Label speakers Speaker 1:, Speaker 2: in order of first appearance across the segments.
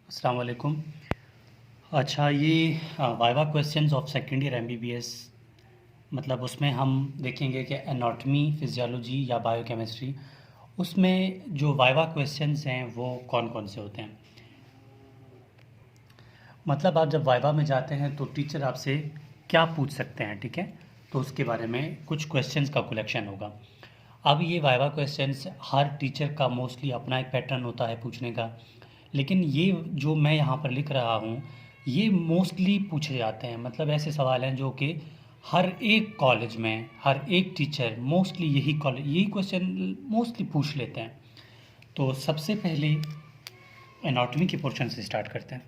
Speaker 1: अस्सलाम वालेकुम। अच्छा, ये viva questions of second year MBBS, मतलब उसमें हम देखेंगे कि एनाटॉमी, फिजियोलॉजी या बायोकेमिस्ट्री, उसमें जो वाइवा क्वेश्चंस हैं वो कौन कौन से होते हैं। मतलब आप जब वाइवा में जाते हैं तो टीचर आपसे क्या पूछ सकते हैं, ठीक है। तो उसके बारे में कुछ क्वेश्चंस का कलेक्शन होगा। अब ये वाइवा क्वेश्चंस हर टीचर का मोस्टली अपना एक पैटर्न होता है पूछने का, लेकिन ये जो मैं यहाँ पर लिख रहा हूँ ये मोस्टली पूछे जाते हैं। मतलब ऐसे सवाल हैं जो कि हर एक कॉलेज में हर एक टीचर मोस्टली यही क्वेश्चन मोस्टली पूछ लेते हैं। तो सबसे पहले एनाटॉमी के पोर्शन से स्टार्ट करते हैं,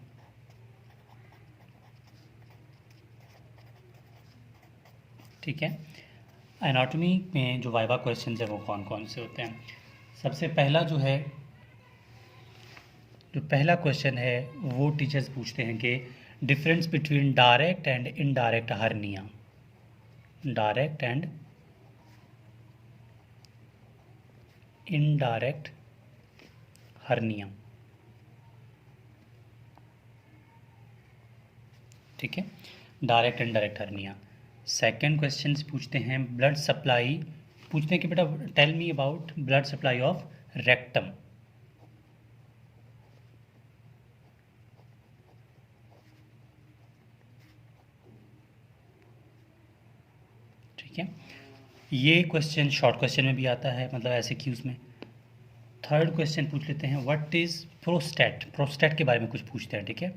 Speaker 1: ठीक है। एनाटॉमी में जो वाइवा क्वेश्चन है वो कौन कौन से होते हैं। सबसे पहला जो पहला क्वेश्चन है वो टीचर्स पूछते हैं कि difference between direct and indirect hernia. Direct and indirect hernia, ठीक है। Direct and direct hernia. Second question पूछते हैं ब्लड सप्लाई, पूछते हैं कि बेटा tell me about blood supply of rectum. ठीक है, ये क्वेश्चन शॉर्ट क्वेश्चन में भी आता है, मतलब ऐसे क्यूज में। थर्ड क्वेश्चन पूछ लेते हैं व्हाट इज प्रोस्टेट। प्रोस्टेट के बारे में कुछ पूछते हैं, ठीक है।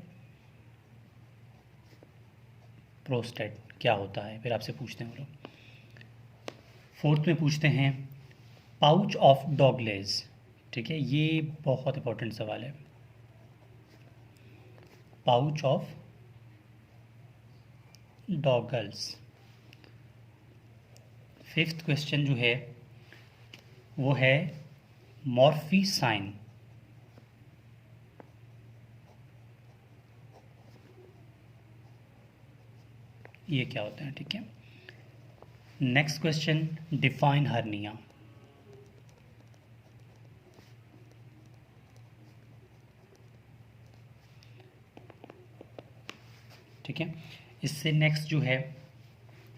Speaker 1: प्रोस्टेट क्या होता है फिर आपसे पूछते हैं वो लोग। फोर्थ में पूछते हैं पाउच ऑफ डॉगलेज, ठीक है। ये बहुत इंपॉर्टेंट सवाल है, पाउच ऑफ डॉगल्स। फिफ्थ क्वेश्चन जो है वो है मॉर्फी साइन। ये क्या होता है, ठीक है। Next question define hernia. ठीक है, इससे नेक्स्ट जो है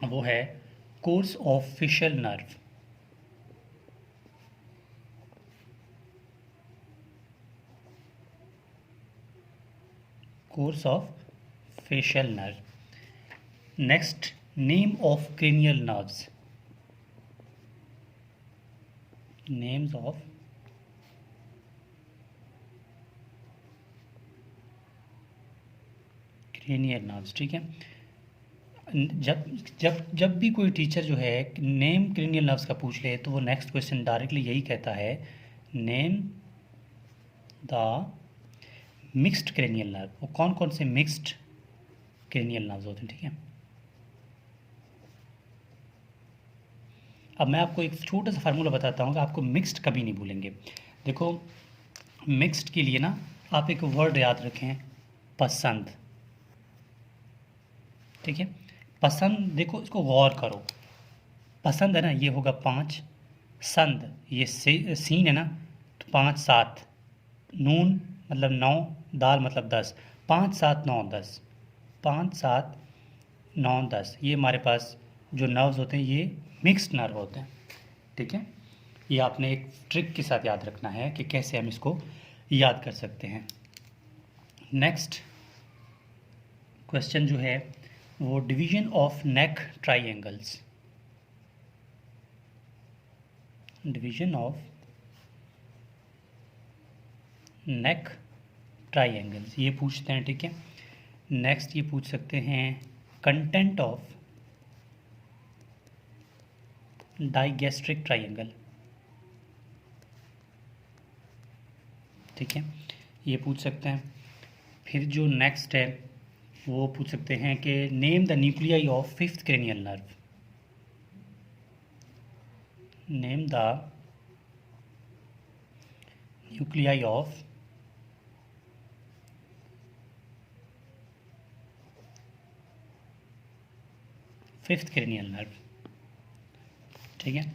Speaker 1: वो है course of facial nerve. Course of facial nerve. Next name of cranial nerves. Names of cranial nerves, ठीक है। जब जब जब भी कोई टीचर जो है नेम क्रेनियल नर्व्स का पूछ ले तो वो नेक्स्ट क्वेश्चन डायरेक्टली यही कहता है name the mixed cranial nerve. वो कौन कौन से मिक्स्ड क्रेनियल नर्व्स होते हैं, ठीक है। अब मैं आपको एक छोटा सा फार्मूला बताता हूँ कि आपको मिक्स्ड कभी नहीं भूलेंगे। देखो, मिक्स्ड के लिए ना आप एक वर्ड याद रखें, पसंद, ठीक है। पसंद, देखो इसको गौर करो, पसंद है ना, ये होगा 5, संद ये सीन है ना, तो 5 7, नून मतलब 9, दाल मतलब 10, 5 7 9 10, 5 7 9 10, ये हमारे पास जो नर्व्स होते हैं ये मिक्स्ड नर्व होते हैं, ठीक है। ये आपने एक ट्रिक के साथ याद रखना है कि कैसे हम इसको याद कर सकते हैं। नेक्स्ट क्वेश्चन जो है वो division of neck triangles. Division of neck triangles ये पूछते हैं, ठीक है। नेक्स्ट ये पूछ सकते हैं कंटेंट ऑफ डाइगैस्ट्रिक ट्राइंगल, ठीक है, ये पूछ सकते हैं। फिर जो नेक्स्ट है वो पूछ सकते हैं कि name the nuclei of fifth cranial nerve. Name the nuclei of fifth cranial nerve, ठीक है।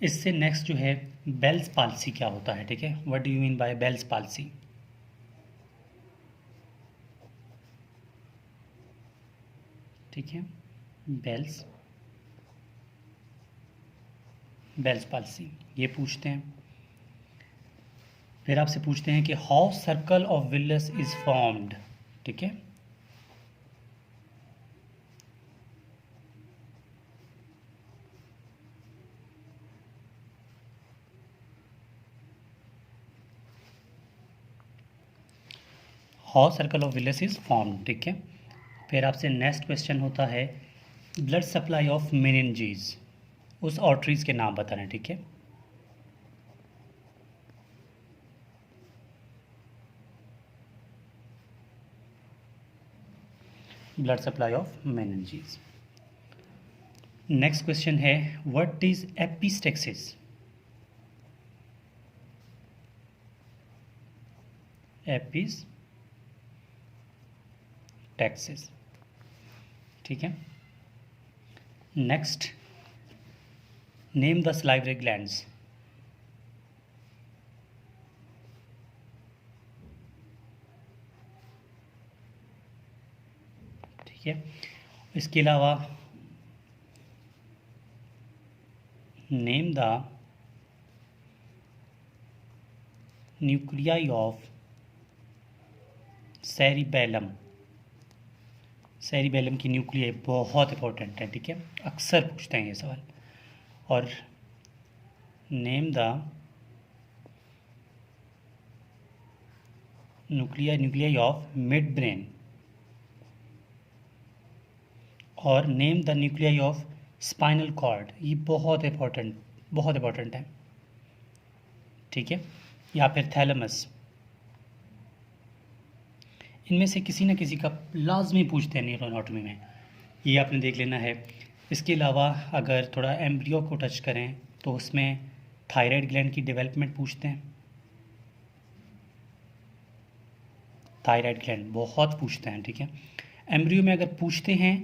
Speaker 1: इससे नेक्स्ट जो है बेल्स पाल्सी क्या होता है, ठीक है। What do you mean by Bell's palsy. ठीक है, बेल्स बेल्स पाल्सी, ये पूछते हैं। फिर आपसे पूछते हैं कि how circle of Willis is formed, ठीक है। How circle of Willis is formed, ठीक है। फिर आपसे नेक्स्ट क्वेश्चन होता है ब्लड सप्लाई ऑफ मेनिनजीज, उस आर्टरीज के नाम बताना है, ठीक है। Blood supply of meninges. Next question है व्हाट इज एपिस्टेक्सिस। एपिस्टेक्सिस, ठीक है। Next, name the salivary glands. ठीक है, इसके अलावा name the nuclei of cerebellum. Cerebellum की न्यूक्लियाई बहुत इंपॉर्टेंट है, ठीक है, अक्सर पूछते हैं ये सवाल। और name the nuclei of mid brain, और name the nuclei of spinal cord, ये बहुत इंपॉर्टेंट है, ठीक है। या फिर थैलेमस, इनमें से किसी न किसी का लाजमी पूछते हैं न्यूरो एनाटॉमी में, ये आपने देख लेना है। इसके अलावा अगर थोड़ा एम्ब्रियो को टच करें तो उसमें थायराइड ग्लैंड की डेवलपमेंट पूछते हैं। थायराइड ग्लैंड बहुत पूछते हैं, ठीक है। एम्ब्रियो में अगर पूछते हैं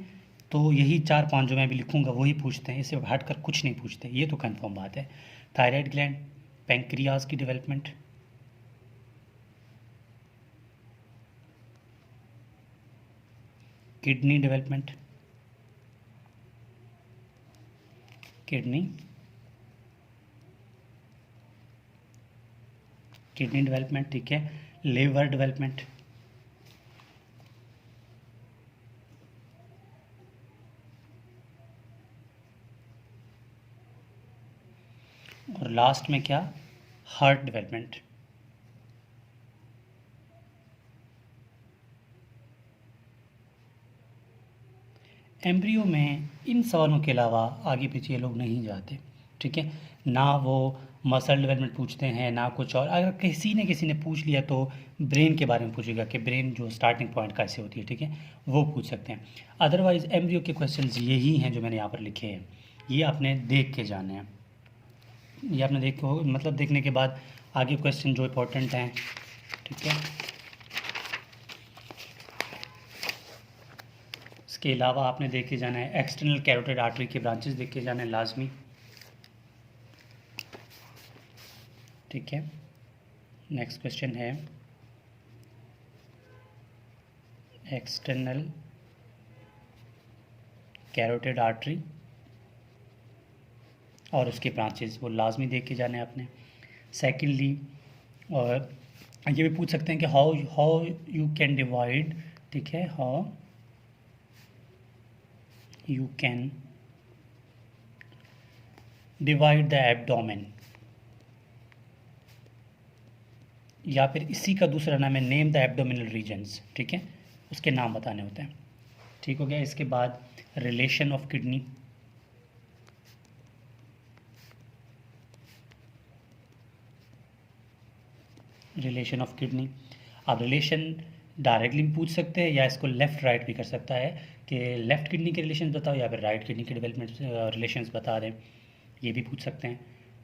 Speaker 1: तो यही 4-5 जो मैं भी लिखूंगा वही पूछते हैं, इससे हटकर कुछ नहीं पूछते, ये तो कंफर्म बात है। थायराइड ग्लैंड, पैंक्रियाज की development, kidney development, kidney development, ठीक है। लिवर डेवलपमेंट, और लास्ट में क्या, हार्ट डेवलपमेंट। एम्ब्रियो में इन सवालों के अलावा आगे पीछे ये लोग नहीं जाते, ठीक है। ना वो मसल डेवलपमेंट पूछते हैं ना कुछ और। अगर किसी ने पूछ लिया तो ब्रेन के बारे में पूछेगा कि ब्रेन जो स्टार्टिंग पॉइंट कैसे होती है, ठीक है, वो पूछ सकते हैं। अदरवाइज़ एम्ब्रियो के क्वेश्चंस यही हैं जो मैंने यहाँ पर लिखे हैं, ये आपने देख के जाने हैं। ये आपने मतलब देखने के बाद आगे क्वेश्चन जो इंपॉर्टेंट हैं, ठीक है। इसके अलावा आपने देख के जाना है एक्सटर्नल कैरोटिड आर्टरी के ब्रांचेस देख के जाना है लाजमी, ठीक है। नेक्स्ट क्वेश्चन है एक्सटर्नल कैरोटिड आर्टरी और उसके ब्रांचेस, वो लाजमी देख के जाने आपने। सेकेंडली, और ये भी पूछ सकते हैं कि हाउ यू कैन डिवाइड, ठीक है, how you can divide the abdomen, या फिर इसी का दूसरा नाम है नेम द एब्डोमिनल रीजन्स, ठीक है, उसके नाम बताने होते हैं, ठीक हो गया। इसके बाद relation of kidney, relation of kidney. आप रिलेशन डायरेक्टली भी पूछ सकते हैं या इसको लेफ़्ट राइट भी कर सकता है कि लेफ़्ट किडनी के रिलेशन बताओ या फिर राइट किडनी के डेवलपमेंट रिलेशंस बता दें, ये भी पूछ सकते हैं।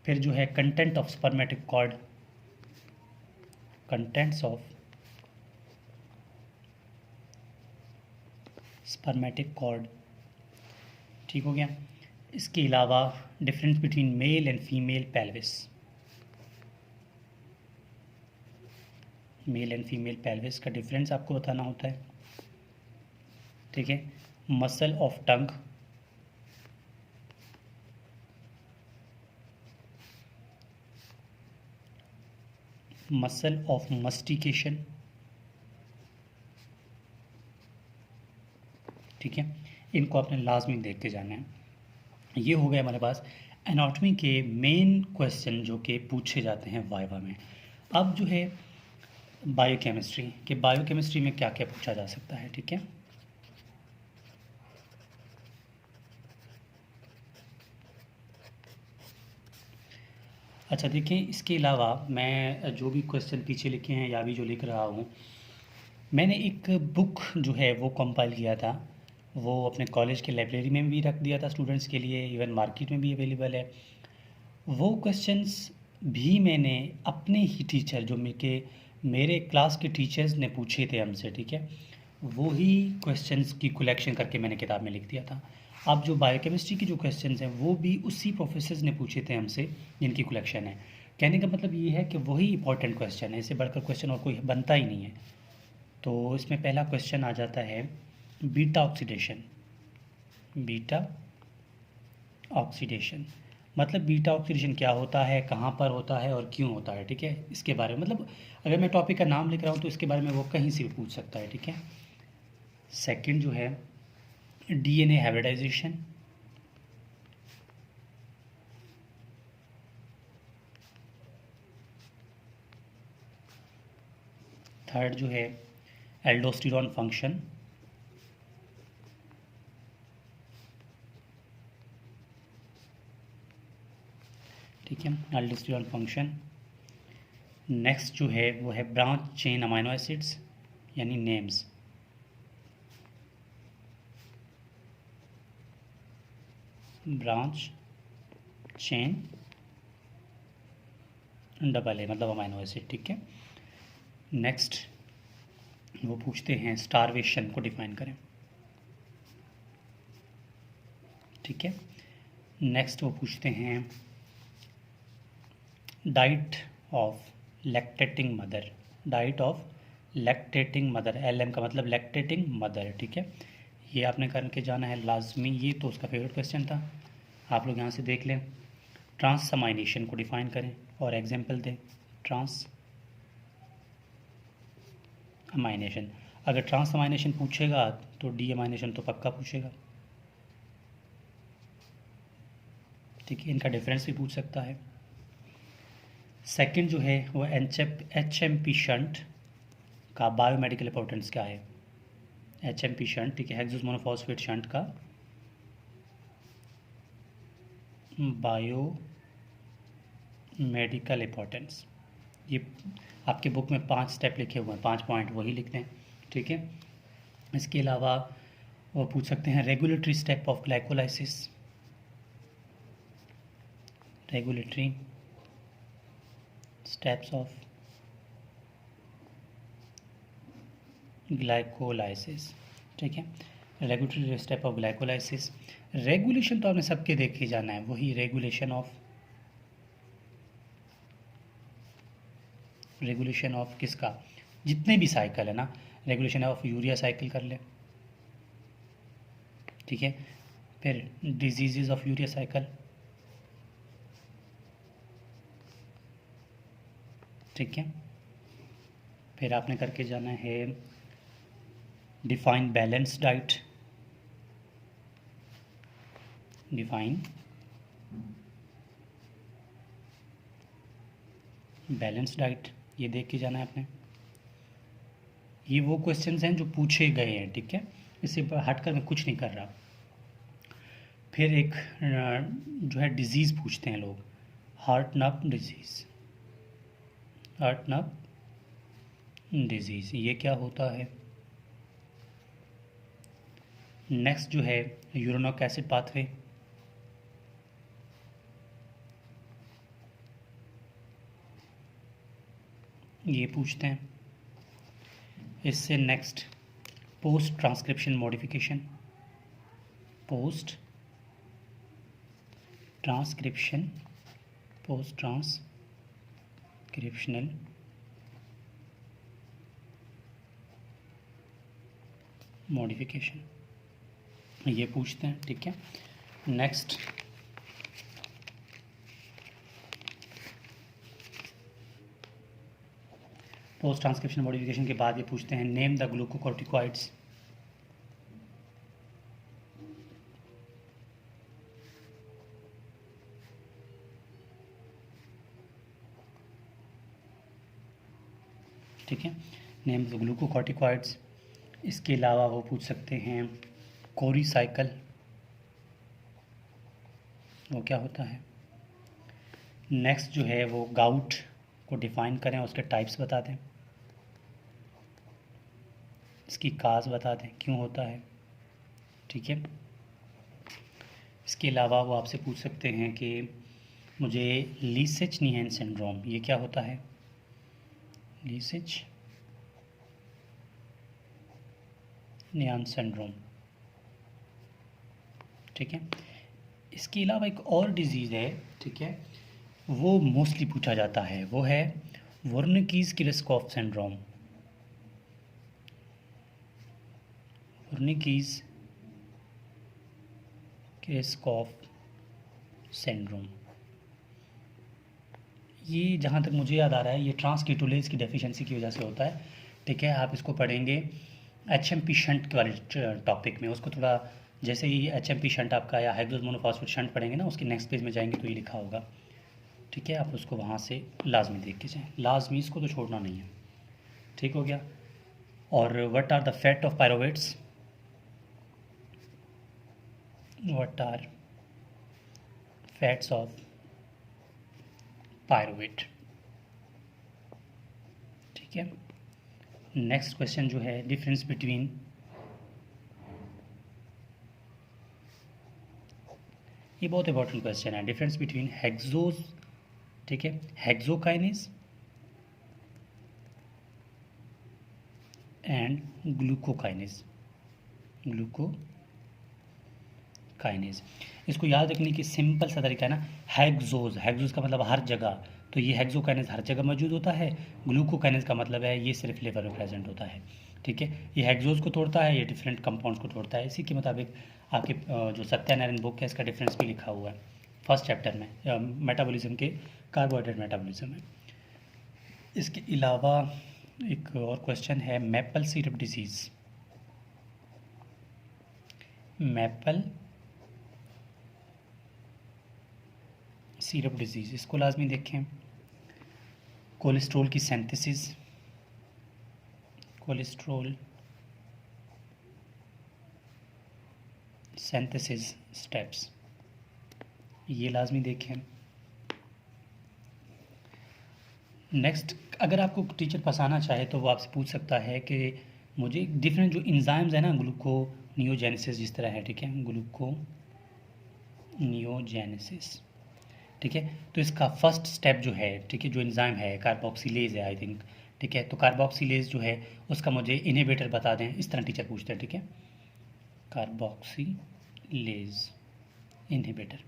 Speaker 1: फिर जो है content of spermatic cord, contents of spermatic cord, ठीक हो गया। इसके अलावा difference between male and female pelvis, male and female pelvis का डिफरेंस आपको बताना होता है, ठीक है। Muscle of tongue, muscle of mastication, ठीक है, इनको आपने लाजमी देखते जाना है। ये हो गया हमारे पास एनाटॉमी के मेन क्वेश्चन जो कि पूछे जाते हैं वाइवा में। अब जो है बायोकेमिस्ट्री के, बायोकेमिस्ट्री में क्या क्या पूछा जा सकता है, ठीक है। अच्छा देखिए, इसके अलावा मैं जो भी क्वेश्चन पीछे लिखे हैं या भी जो लिख रहा हूँ, मैंने एक बुक जो है वो कंपाइल किया था, वो अपने कॉलेज के लाइब्रेरी में भी रख दिया था स्टूडेंट्स के लिए, इवन मार्केट में भी अवेलेबल है। वो क्वेश्चंस भी मैंने अपने ही टीचर जो मेरे क्लास के टीचर्स ने पूछे थे हमसे, ठीक है, वो ही क्वेश्चंस की कलेक्शन करके मैंने किताब में लिख दिया था। अब जो बायोकेमिस्ट्री के जो क्वेश्चंस हैं वो भी उसी प्रोफेसर्स ने पूछे थे हमसे, जिनकी कलेक्शन है। कहने का मतलब ये है कि वही इंपॉर्टेंट क्वेश्चन है, इससे बढ़कर क्वेश्चन और कोई बनता ही नहीं है। तो इसमें पहला क्वेश्चन आ जाता है बीटा ऑक्सीडेशन। बीटा ऑक्सीडेशन मतलब बीटा ऑक्सीडेशन क्या होता है, कहाँ पर होता है और क्यों होता है, ठीक है, इसके बारे में, मतलब अगर मैं टॉपिक का नाम लिख रहा हूँ तो इसके बारे में वो कहीं से भी पूछ सकता है, ठीक है। सेकंड जो है डीएनए हाइब्रिडाइजेशन। थर्ड जो है एल्डोस्टेरॉन फंक्शन। ठीक है, एल्डोस्टेरॉन फंक्शन। नेक्स्ट जो है वो है ब्रांच चेन अमाइनो एसिड्स यानी names. Branch chain double A मतलब अमाइनो एसिड, ठीक है। नेक्स्ट वो पूछते हैं स्टारवेशन को डिफाइन करें, ठीक है। नेक्स्ट वो पूछते हैं diet of lactating mother. Diet of lactating mother, L का मतलब लैक्टेटिंग मदर, ठीक है। ये आपने करके जाना है लाजमी, ये तो उसका फेवरेट क्वेश्चन था, आप लोग यहाँ से देख लें। ट्रांसअमाइनेशन को डिफाइन करें और एग्जाम्पल दें। ट्रांस अमाइनेशन, अगर ट्रांस अमाइनेशन पूछेगा तो डी अमाइनेशन तो पक्का पूछेगा, ठीक है। इनका डिफरेंस भी पूछ सकता है। सेकंड जो है वो HMP शंट का बायोमेडिकल इंपॉर्टेंस क्या है। HMP शंट, ठीक है, हेक्सोस मोनोफॉस्फेट शंट का बायो मेडिकल इंपॉर्टेंस। ये आपके बुक में 5 स्टेप लिखे हुए हैं, 5 पॉइंट, वही लिखते हैं, ठीक है। इसके अलावा वो पूछ सकते हैं regulatory step of glycolysis. Regulatory steps of glycolysis, ठीक है। Regulatory step of glycolysis. Regulation तो आपने सबके देख ही जाना है, वही रेगुलेशन ऑफ किसका, जितने भी साइकिल है ना, रेगुलेशन ऑफ यूरिया साइकिल कर ले, ठीक है। फिर डिजीजेज ऑफ यूरिया साइकिल, ठीक है। फिर आपने करके जाना है define balance diet. Define balance diet, ये देख के जाना है आपने। ये वो क्वेश्चंस हैं जो पूछे गए हैं, ठीक है, इससे हटकर मैं कुछ नहीं कर रहा। फिर एक जो है डिजीज़ पूछते हैं लोग, heart nerve disease. Heart nerve disease ये क्या होता है। नेक्स्ट जो है यूरेनिक एसिड पाथवे। ये पूछते हैं। इससे next post transcription modification. Post transcriptional modification, ये पूछते हैं, ठीक है। नेक्स्ट, पोस्ट ट्रांसक्रिप्शन मॉडिफिकेशन के बाद ये पूछते हैं नेम द ग्लूकोकॉर्टिकॉइड्स। ठीक है, नेम द ग्लूकोकॉर्टिकॉइड्स। इसके अलावा वो पूछ सकते हैं कोरी साइकिल, वो क्या होता है। नेक्स्ट जो है वो गाउट को डिफाइन करें, उसके टाइप्स बता दें, इसकी काज बता दें क्यों होता है, ठीक है। इसके अलावा वो आपसे पूछ सकते हैं कि मुझे लीसेच नीहन सिंड्रोम, ये क्या होता है, लीसेच नीहन सिंड्रोम, ठीक है। इसके अलावा एक और डिजीज़ है, ठीक है, वो मोस्टली पूछा जाता है, वो है वर्निकीज-किरस्कॉफ सिंड्रोम। वर्निकीज-किरस्कॉफ सिंड्रोम, ये जहाँ तक मुझे याद आ रहा है ये ट्रांसकीटोलेज की डेफिशिएंसी की वजह से होता है, ठीक है। आप इसको पढ़ेंगे HMP शंट वाले टॉपिक में, उसको थोड़ा जैसे ही HMP शंट आपका या हाइड्रोज मोनोफॉस्फेट शंट पढ़ेंगे ना, उसके नेक्स्ट पेज में जाएंगे तो ये लिखा होगा, ठीक है। आप उसको वहाँ से लाजमी देख के जाएँ, लाजमी, इसको तो छोड़ना नहीं है, ठीक हो गया। और what are the fate of pyruvates, what are fates of pyruvate, ठीक है। नेक्स्ट क्वेश्चन जो है डिफरेंस बिटवीन, ये बहुत इंपॉर्टेंट क्वेश्चन है, डिफरेंस बिटवीन हेक्सोज, ठीक है, हेक्सोकाइनेज एंड ग्लूकोकाइनेज, ग्लूकोकाइनेज। इसको याद रखने की सिंपल सा तरीका है ना, हेक्सोज, हेक्सोज का मतलब हर जगह, तो ये हेक्सोकाइनेज हर जगह मौजूद होता है, ग्लूकोकाइनेज का मतलब है ये सिर्फ लिवर में प्रेजेंट होता है, ठीक है। ये हेक्सोज को तोड़ता है, ये डिफरेंट कंपाउंड्स को तोड़ता है। इसी के मुताबिक आपके जो सत्यानारायण बुक है इसका डिफरेंस भी लिखा हुआ है फर्स्ट चैप्टर में, मेटाबॉलिज्म के, कार्बोहाइड्रेट मेटाबॉलिज्म में। इसके अलावा एक और क्वेश्चन है maple syrup disease, maple syrup disease, इसको लाजमी देखें। कोलेस्ट्रॉल की सिंथेसिस, कोलेस्ट्रॉल सिंथेसिस स्टेप्स, ये लाजमी देखें। नेक्स्ट, अगर आपको टीचर फंसाना चाहे तो वो आपसे पूछ सकता है कि मुझे डिफरेंट जो इंजाइम्स है ना, ग्लूकोनियोजेनेसिस जिस तरह है, ठीक है, ग्लूकोनियोजेनेसिस, ठीक है। तो इसका फर्स्ट स्टेप जो है, ठीक है, जो एंजाइम है कार्बोक्सिलेज है आई थिंक, ठीक है। तो कार्बोक्सिलेज जो है उसका मुझे इनहिबिटर बता दें, इस तरह टीचर पूछते हैं, ठीक है, कार्बोक्सिलेज इनहिबिटर।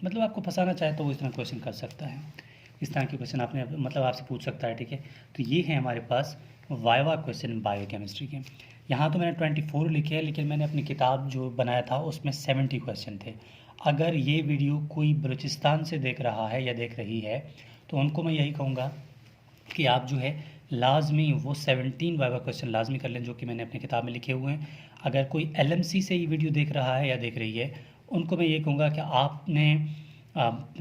Speaker 1: मतलब आपको फंसाना चाहे तो वो इस तरह क्वेश्चन कर सकता है, इस तरह के क्वेश्चन आपने मतलब आपसे पूछ सकता है, ठीक है। तो ये है हमारे पास वाइवा क्वेश्चन बायोकेमिस्ट्री के। यहाँ तो मैंने 24 लिखे हैं, लेकिन मैंने अपनी किताब जो बनाया था उसमें 70 क्वेश्चन थे। अगर ये वीडियो कोई बलूचिस्तान से देख रहा है या देख रही है तो उनको मैं यही कहूँगा कि आप जो है लाजमी वो 17 वाइवा क्वेश्चन लाजमी कर लें जो कि मैंने अपनी किताब में लिखे हुए हैं। अगर कोई LMC से ये वीडियो देख रहा है या देख रही है, उनको मैं ये कहूँगा कि आपने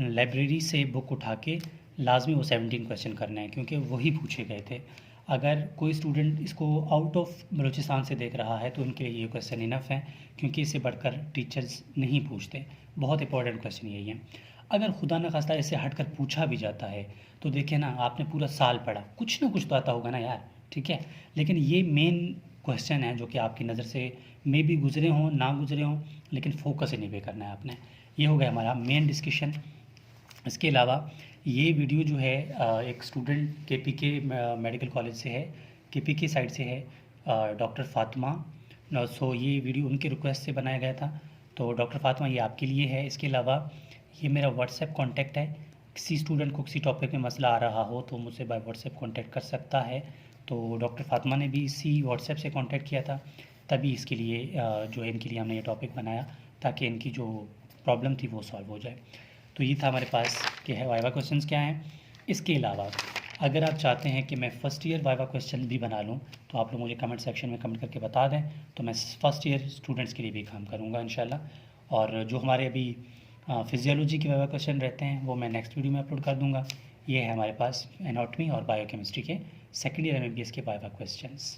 Speaker 1: लाइब्रेरी से बुक उठा के लाजमी वो 17 क्वेश्चन करने हैं, क्योंकि वही पूछे गए थे। अगर कोई स्टूडेंट इसको आउट ऑफ बलूचिस्तान से देख रहा है तो उनके लिए ये क्वेश्चन इनफ है, क्योंकि इससे बढ़कर टीचर्स नहीं पूछते। बहुत इंपॉर्टेंट क्वेश्चन यही है। अगर खुदा न खास्ता इससे हटकर पूछा भी जाता है तो देखिए ना, आपने पूरा साल पढ़ा, कुछ ना कुछ तो आता होगा ना यार, ठीक है। लेकिन ये मेन क्वेश्चन है जो कि आपकी नज़र से मे भी गुजरे हों ना गुजरे हों, लेकिन फोकस इन्हीं पे करना है आपने। ये हो गया हमारा मेन डिस्कशन। इसके अलावा ये वीडियो जो है एक स्टूडेंट KPK मेडिकल कॉलेज से है, KPK साइड से है, डॉक्टर फातिमा। सो ये वीडियो उनके रिक्वेस्ट से बनाया गया था, तो डॉक्टर फातिमा ये आपके लिए है। इसके अलावा ये मेरा व्हाट्सएप कॉन्टैक्ट है, किसी स्टूडेंट को किसी टॉपिक में मसला आ रहा हो तो मुझसे बाय व्हाट्सएप कॉन्टैक्ट कर सकता है। तो डॉक्टर फातिमा ने भी इसी व्हाट्सएप से कॉन्टैक्ट किया था। तभी इसके लिए जो है इनके लिए हमने ये टॉपिक बनाया ताकि इनकी जो प्रॉब्लम थी वो सॉल्व हो जाए। तो ये था हमारे पास कि है वाइवा क्वेश्चंस क्या हैं। इसके अलावा अगर आप चाहते हैं कि मैं फ़र्स्ट ईयर वाइवा क्वेश्चन भी बना लूँ तो आप लोग मुझे कमेंट सेक्शन में कमेंट करके बता दें, तो मैं फ़र्स्ट ईयर स्टूडेंट्स के लिए भी काम करूँगा इंशाल्लाह। और जो हमारे अभी फिजियोलॉजी के वाइवा क्वेश्चन रहते हैं वो मैं नेक्स्ट वीडियो में अपलोड कर दूँगा। ये है हमारे पास एनाटॉमी और बायोकेमिस्ट्री के सेकेंड ईयर MBBS के वाइवा क्वेश्चंस।